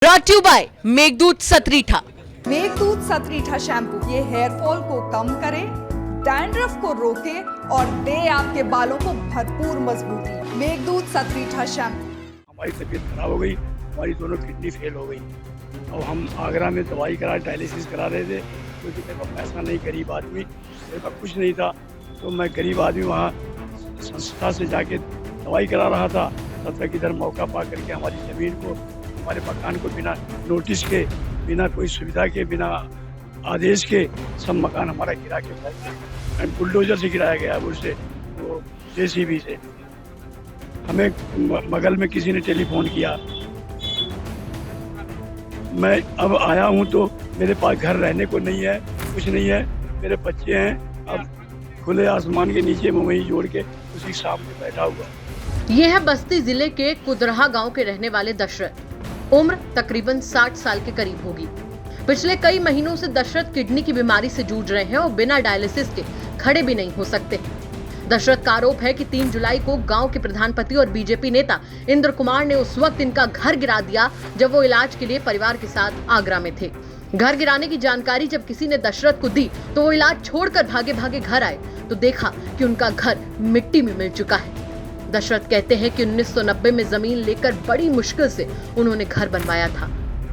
Brought you by Meghdoot Satritha. Meghdoot Satritha shampoo ये hair fall को कम करे, डैंड्रफ को रोके और दे आपके बालों को भरपूर मजबूती। मेघदूत सतरीठा शैम्पू। हमारी तबीयत खराब हो गई, हमारी दोनों किडनी फेल हो गई। अब हम आगरा में दवाई करा डायलिसिस करा रहे थे, क्योंकि मेरे पास पैसा नहीं, गरीब आदमी, मेरे पास कुछ नहीं था। तो मैं गरीब आदमी वहाँ संस्था से जाके दवाई करा रहा था, तब तक इधर मौका पा करके हमारी ज़मीन को, हमारे मकान को बिना नोटिस के, बिना कोई सुविधा के, बिना आदेश के सब मकान हमारा गिरा के बुलडोजर से गिराया गया है, उससे वो जेसीबी से। हमें बगल में किसी ने टेलीफोन किया, मैं अब आया हूँ तो मेरे पास घर रहने को नहीं है, कुछ नहीं है, मेरे बच्चे हैं। अब खुले आसमान के नीचे मैं वहीं जोड़ के उसी सामने बैठा हुआ। ये है बस्ती जिले के कुदरहा गांव के रहने वाले दशरथ। उम्र तकरीबन 60 साल के करीब होगी। पिछले कई महीनों से दशरथ किडनी की बीमारी से जूझ रहे हैं और बिना डायलिसिस के खड़े भी नहीं हो सकते। दशरथ का आरोप है कि 3 जुलाई को गांव के प्रधानपति और बीजेपी नेता इंद्र कुमार ने उस वक्त इनका घर गिरा दिया जब वो इलाज के लिए परिवार के साथ आगरा में थे। घर गिराने की जानकारी जब किसी ने दशरथ को दी तो वो इलाज छोड़कर भागे भागे घर आए तो देखा कि उनका घर मिट्टी में मिल चुका है। दशरथ कहते हैं कि 1990 में जमीन लेकर बड़ी मुश्किल से उन्होंने घर बनवाया था,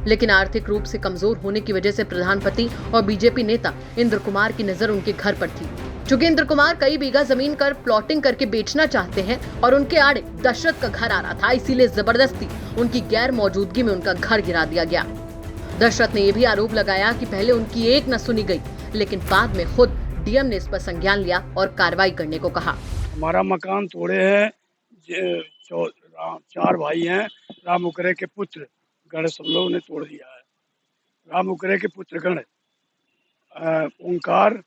लेकिन आर्थिक रूप से कमजोर होने की वजह से प्रधानपति और बीजेपी नेता इंद्र कुमार की नजर उनके घर पर थी। चूंकि इंद्र कुमार कई बीघा जमीन कर प्लॉटिंग करके बेचना चाहते हैं और उनके आड़े दशरथ का घर आ रहा था, इसीलिए जबरदस्ती उनकी गैर मौजूदगी में उनका घर गिरा दिया गया। दशरथ ने यह भी आरोप लगाया कि पहले उनकी एक न सुनी गई, लेकिन बाद में खुद डीएम ने इस पर संज्ञान लिया और कार्रवाई करने को कहा। हमारा मकान तोड़े हैं, 4 भाई हैं, राम उकरे के पुत्र गण सब लोग ने तोड़ दिया है। राम उकरे के पुत्र गण ओंकार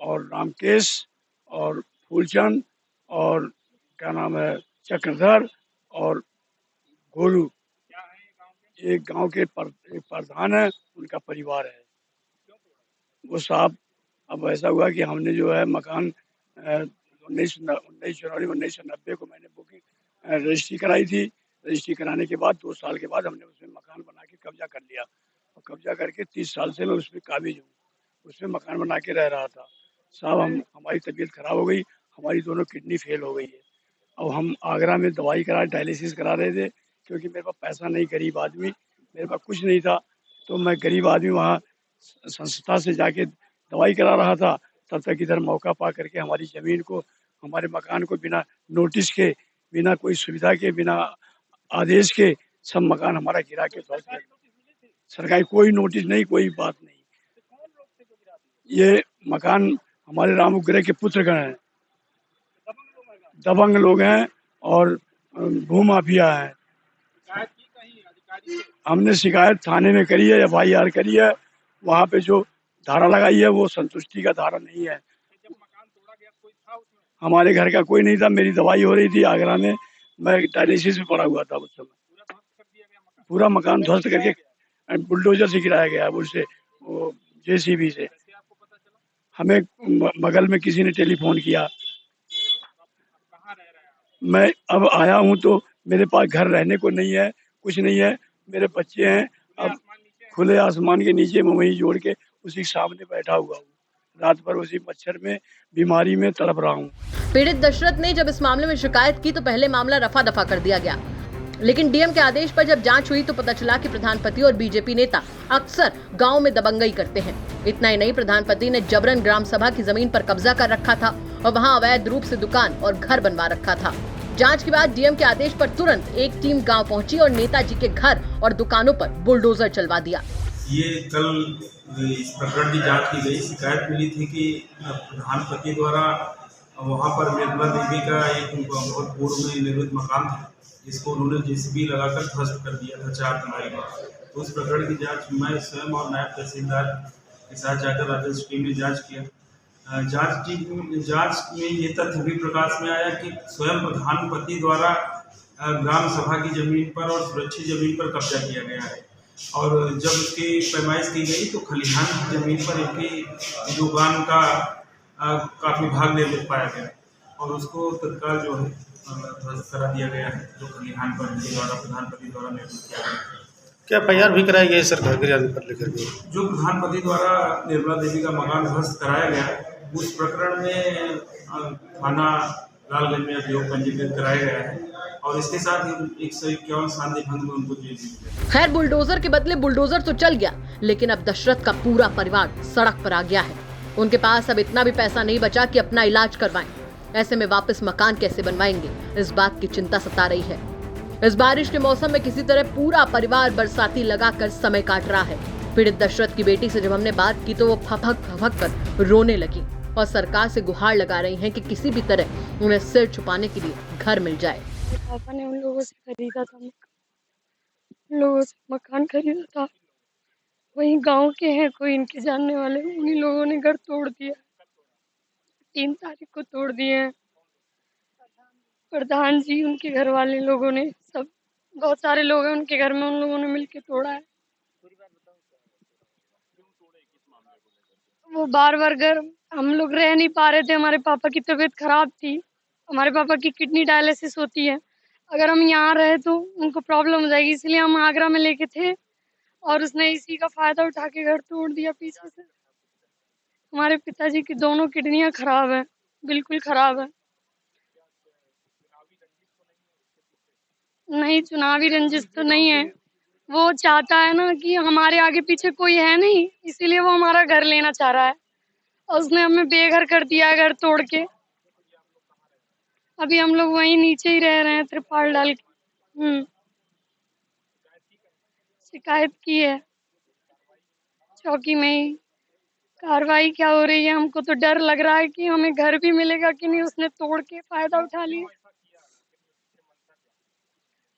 और रामकेश और फूलचंद और क्या नाम है चक्रधर और गोलू, एक गांव के एक प्रधान है, उनका परिवार है वो साहब। अब ऐसा हुआ कि हमने जो है मकान 19 जनवरी 1990 को मैंने बुकिंग रजिस्ट्री कराई थी। रजिस्ट्री कराने के बाद 2 साल के बाद हमने उसमें मकान बना के कब्जा कर लिया और कब्जा करके 30 साल से मैं उसमें काबिज हूँ, उसमें मकान बना के रह रहा था। साहब हमारी तबीयत खराब हो गई, हमारी दोनों किडनी फेल हो गई है। अब हम आगरा में दवाई करा डायलिसिस करा रहे थे, क्योंकि मेरे पास पैसा नहीं, गरीब आदमी, मेरे पास कुछ नहीं था। तो मैं गरीब आदमी वहाँ संस्था से जाके दवाई करा रहा था, तब तक इधर मौका पा करके हमारी ज़मीन को, हमारे मकान को बिना नोटिस के, बिना कोई सुविधा के, बिना आदेश के सब मकान हमारा गिरा के ध्वस्त कर दिया। सरकारी कोई नोटिस नहीं, कोई बात नहीं। ये मकान हमारे राम उग्रे के पुत्रगण हैं, दबंग लोग हैं और भूमाफिया हैं। हमने शिकायत थाने में करी है, FIR करी है, वहाँ पे जो धारा लगाई है वो संतुष्टि का धारा नहीं है। हमारे घर का कोई नहीं था, मेरी दवाई हो रही थी आगरा में, मैं डायलिसिस में पड़ा हुआ था उस समय। पूरा मकान ध्वस्त करके बुलडोजर से गिराया गया है, उससे वो जेसीबी से। हमें बगल में किसी ने टेलीफोन किया, मैं अब आया हूँ तो मेरे पास घर रहने को नहीं है, कुछ नहीं है, मेरे बच्चे हैं। अब खुले आसमान के नीचे मैं वहीं जोड़ के उसी सामने बैठा हुआ हूँ, रात भर उसी मच्छर में, बीमारी में तड़प रहा हूँ। पीड़ित दशरथ ने जब इस मामले में शिकायत की तो पहले मामला रफा दफा कर दिया गया, लेकिन डीएम के आदेश पर जब जांच हुई तो पता चला कि प्रधानपति और बीजेपी नेता अक्सर गांव में दबंगई करते हैं। इतना ही नहीं, प्रधानपति ने जबरन ग्राम सभा की जमीन पर कब्जा कर रखा था और वहां अवैध रूप से दुकान और घर बनवा रखा था। जांच के बाद डीएम के आदेश पर तुरंत एक टीम गांव पहुंची और नेताजी के घर और दुकानों पर बुलडोजर चलवा दिया। ये कल इस प्रकरण की जांच की गई। शिकायत मिली थी कि प्रधानपति द्वारा वहाँ पर निर्मला देवी का एक बहुत पूर्व में निर्मित मकान था, जिसको उन्होंने जेसीबी लगाकर ध्वस्त कर दिया था 4 जुलाई को। तो उस प्रकरण की जांच मैं स्वयं और नायब तहसीलदार के साथ जाकर राजस्व टीम ने जांच किया। जांच में ये तथ्य भी प्रकाश में आया कि स्वयं प्रधानपति द्वारा ग्राम सभा की जमीन पर और सुरक्षित जमीन पर कब्जा किया गया है, और जब उसकी पैमाइश की गई तो खलिहान की जमीन पर इनकी दुकान का काफ़ी भाग निर्मित पाया गया और उसको तत्काल जो है ध्वस्त करा दिया गया है, जो खलिहान पर इनके द्वारा प्रधानपति द्वारा निर्मित किया गया है। क्या FIR भी कराई गई सर घर गिराने पर लेकर के? जो प्रधानपति द्वारा निर्मला देवी का मकान ध्वस्त कराया गया, उस प्रकरण में थाना लालगंज में अभियोग पंजीकृत कराया गया है और इसके साथ ही 151 शांति भंग में उनको जेल दी। खैर, बुलडोजर के बदले बुलडोजर तो चल गया, लेकिन अब दशरथ का पूरा परिवार सड़क पर आ गया है। उनके पास अब इतना भी पैसा नहीं बचा कि अपना इलाज करवाएं। ऐसे में वापस मकान कैसे बनवाएंगे, इस बात की चिंता सता रही है। इस बारिश के मौसम में किसी तरह पूरा परिवार बरसाती लगाकर समय काट रहा है। पीड़ित दशरथ की बेटी से जब हमने बात की तो वो फपक कर रोने लगी और सरकार से गुहार लगा रही हैं कि किसी भी तरह उन्हें सिर छुपाने के लिए घर मिल जाए। पापा ने उन लोगों से खरीदा था, उन लोगों से मकान खरीदा था। वहीं गांव के हैं कोई इनके जानने वाले, उन्हीं लोगों ने घर तोड़ दिया। 3 तारीख को तोड़ दिए हैं। प्रधान जी, उनके घर वाले लोगों ने, सब बहुत सारे लोग हैं उनके घर में, उन लोगों ने मिलके तोड़ा है। वो बार घर हम लोग रह नहीं पा रहे थे, हमारे पापा की तबीयत खराब थी, हमारे पापा की किडनी डायलिसिस होती है। अगर हम यहाँ रहे तो उनको प्रॉब्लम हो जाएगी, इसलिए हम आगरा में लेके थे और उसने इसी का फायदा उठा के घर तोड़ दिया पीछे से। हमारे पिताजी की दोनों किडनियां खराब है, बिल्कुल खराब है। नहीं, चुनावी रंजिश तो नहीं है। वो चाहता है ना कि हमारे आगे पीछे कोई है नहीं, इसीलिए वो हमारा घर लेना चाह रहा है और उसने हमें बेघर कर दिया है घर तोड़ के। अभी हम लोग वहीं नीचे ही रह रहे हैं त्रिपाल डाल के। शिकायत की है चौकी में ही। कार्रवाई क्या हो रही है, हमको तो डर लग रहा है कि हमें घर भी मिलेगा कि नहीं। उसने तोड़ के फायदा उठा लिया।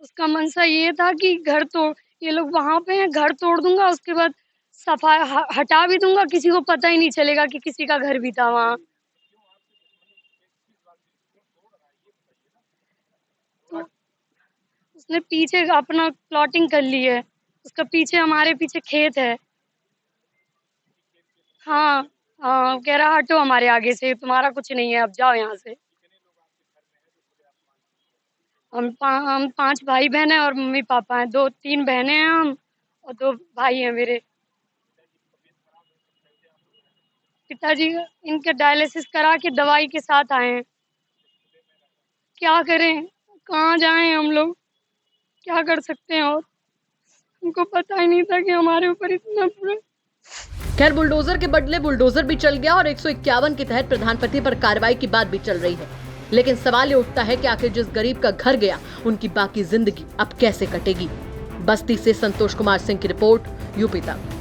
उसका मंशा ये था कि घर तोड़, ये लोग वहां पे हैं, घर तोड़ दूंगा, उसके बाद सफाई हटा भी दूंगा, किसी को पता ही नहीं चलेगा कि किसी का घर भी था वहाँ। तो उसने पीछे अपना प्लॉटिंग कर ली है, उसका पीछे हमारे पीछे खेत है। हाँ हाँ, कह रहा हटो हमारे आगे से, तुम्हारा कुछ नहीं है, अब जाओ यहाँ से। हम 5 भाई बहन हैं और मम्मी पापा हैं, 2-3 बहनें हैं हम और 2 भाई हैं मेरे। पिताजी इनके डायलिसिस करा के दवाई के साथ आए हैं। क्या करें, कहाँ जाएं हम लोग, क्या कर सकते हैं और हमको पता ही नहीं था कि हमारे ऊपर इतना बुरा। खैर, बुलडोजर के बदले बुलडोजर भी चल गया और 151 के तहत प्रधानपति पर कार्रवाई की बात भी चल रही है। लेकिन सवाल ये उठता है कि आखिर जिस गरीब का घर गया, उनकी बाकी जिंदगी अब कैसे कटेगी। बस्ती से संतोष कुमार सिंह की रिपोर्ट, यूपी तक।